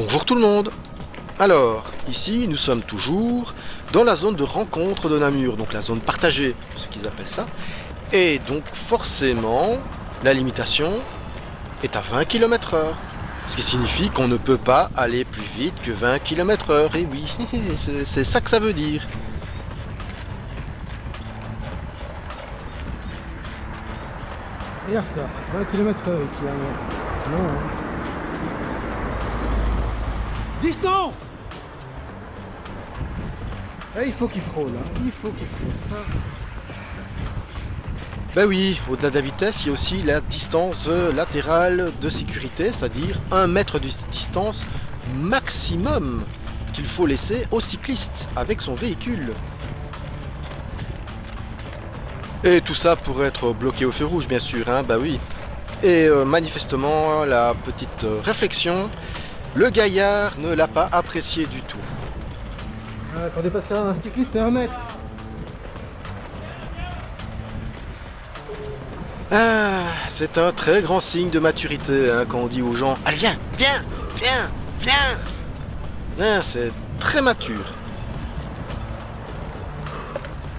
Bonjour tout le monde. Alors, ici nous sommes toujours dans la zone de rencontre de Namur, donc la zone partagée, ce qu'ils appellent ça. Et donc forcément, la limitation est à 20 km/h. Ce qui signifie qu'on ne peut pas aller plus vite que 20 km/h. Et oui, c'est ça que ça veut dire. Regarde ça, 20 km/h ici. Non, hein. Distance. Et il faut qu'il frôle, hein. Il faut qu'il frôle. Ben oui, au-delà de la vitesse, il y a aussi la distance latérale de sécurité, c'est-à-dire 1 mètre de distance maximum qu'il faut laisser au cycliste avec son véhicule. Et tout ça pour être bloqué au feu rouge, bien sûr, hein, bah oui. Et manifestement, la petite réflexion, le gaillard ne l'a pas apprécié du tout. Pour dépasser un cycliste, c'est 1 mètre. Ah, c'est un très grand signe de maturité hein, quand on dit aux gens « Allez, viens, viens, viens, viens !» Ah, c'est très mature.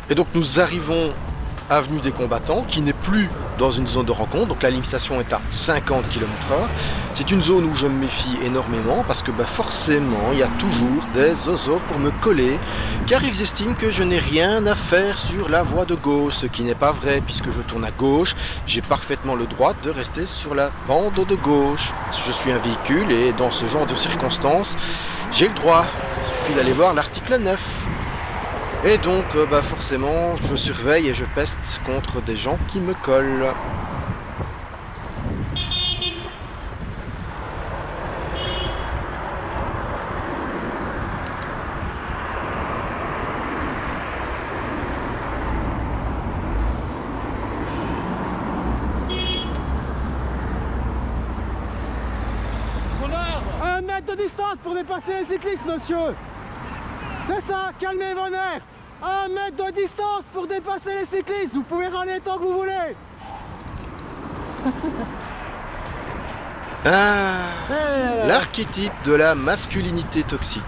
Et donc nous arrivons avenue des Combattants, qui n'est plus dans une zone de rencontre, donc la limitation est à 50 km/h. C'est une zone où je me méfie énormément, parce que bah, forcément, il y a toujours des oiseaux pour me coller, car ils estiment que je n'ai rien à faire sur la voie de gauche, ce qui n'est pas vrai, puisque je tourne à gauche, j'ai parfaitement le droit de rester sur la bande de gauche. Je suis un véhicule, et dans ce genre de circonstances, j'ai le droit. Il suffit d'aller voir l'article 9. Et donc, bah forcément, je surveille et je peste contre des gens qui me collent. Un mètre de distance pour dépasser les cyclistes, monsieur. C'est ça, calmez vos nerfs. 1 mètre de distance pour dépasser les cyclistes. Vous pouvez râler tant que vous voulez. Ah, l'archétype de la masculinité toxique.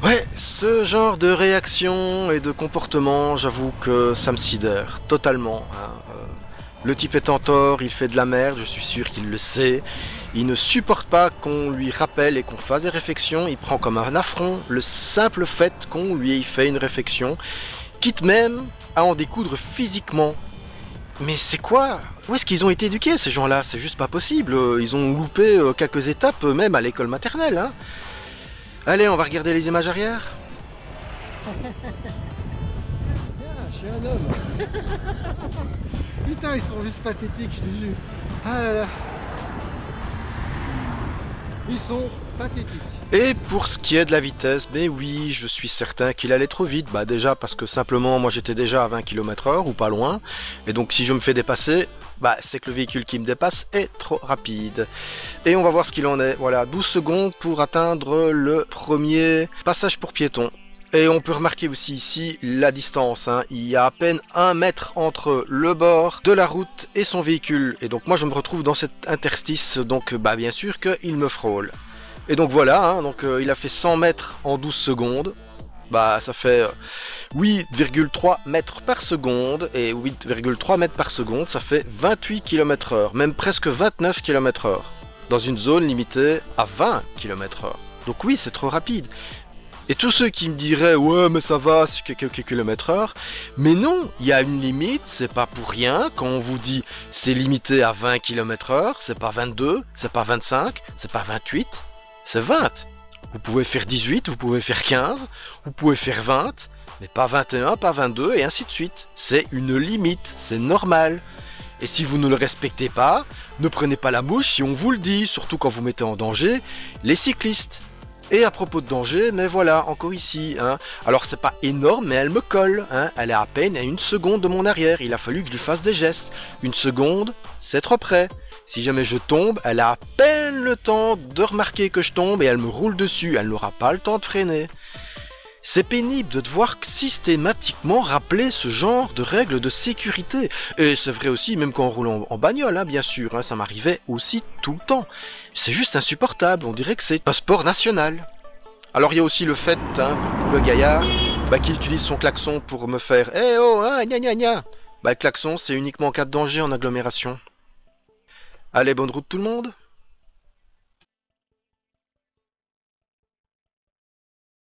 Ouais, ce genre de réaction et de comportement, j'avoue que ça me sidère totalement. Hein. Le type est en tort, il fait de la merde, je suis sûr qu'il le sait. Il ne supporte pas qu'on lui rappelle et qu'on fasse des réflexions. Il prend comme un affront le simple fait qu'on lui ait fait une réflexion, quitte même à en découdre physiquement. Mais c'est quoi? Où est-ce qu'ils ont été éduqués ces gens-là? C'est juste pas possible. Ils ont loupé quelques étapes même à l'école maternelle. Hein. Allez, on va regarder les images arrière. Je suis un homme. Putain, ils sont juste pathétiques, je te jure. Ah là là. Ils sont pathétiques. Et pour ce qui est de la vitesse, mais oui, je suis certain qu'il allait trop vite. Bah déjà parce que simplement, moi j'étais déjà à 20 km/h ou pas loin. Et donc si je me fais dépasser, bah c'est que le véhicule qui me dépasse est trop rapide. Et on va voir ce qu'il en est. Voilà, 12 secondes pour atteindre le premier passage pour piétons. Et on peut remarquer aussi ici la distance, hein. Il y a à peine 1 mètre entre le bord de la route et son véhicule. Et donc moi je me retrouve dans cet interstice, donc bah bien sûr qu'il me frôle. Et donc voilà, hein, donc, il a fait 100 mètres en 12 secondes. Bah ça fait 8,3 mètres par seconde. Et 8,3 mètres par seconde, ça fait 28 km/h, même presque 29 km/h. Dans une zone limitée à 20 km/h. Donc oui, c'est trop rapide. Et tous ceux qui me diraient « Ouais, mais ça va, c'est quelques km/h », mais non, il y a une limite, c'est pas pour rien. Quand on vous dit « c'est limité à 20 km/h », c'est pas 22, c'est pas 25, c'est pas 28, c'est 20. Vous pouvez faire 18, vous pouvez faire 15, vous pouvez faire 20, mais pas 21, pas 22, et ainsi de suite. C'est une limite, c'est normal. Et si vous ne le respectez pas, ne prenez pas la mouche si on vous le dit, surtout quand vous mettez en danger les cyclistes. Et à propos de danger, mais voilà, encore ici, hein. Alors c'est pas énorme, mais elle me colle, hein. Elle est à peine à 1 seconde de mon arrière, il a fallu que je lui fasse des gestes. 1 seconde, c'est trop près. Si jamais je tombe, elle a à peine le temps de remarquer que je tombe et elle me roule dessus, elle n'aura pas le temps de freiner. C'est pénible de devoir systématiquement rappeler ce genre de règles de sécurité. Et c'est vrai aussi, même quand on roule en bagnole, hein, bien sûr, hein, ça m'arrivait aussi tout le temps. C'est juste insupportable, on dirait que c'est un sport national. Alors il y a aussi le fait, hein, pour le gaillard, qu'il utilise son klaxon pour me faire « Eh oh, hein, gna gna gna !» Le klaxon, c'est uniquement en cas de danger en agglomération. Allez, bonne route tout le monde!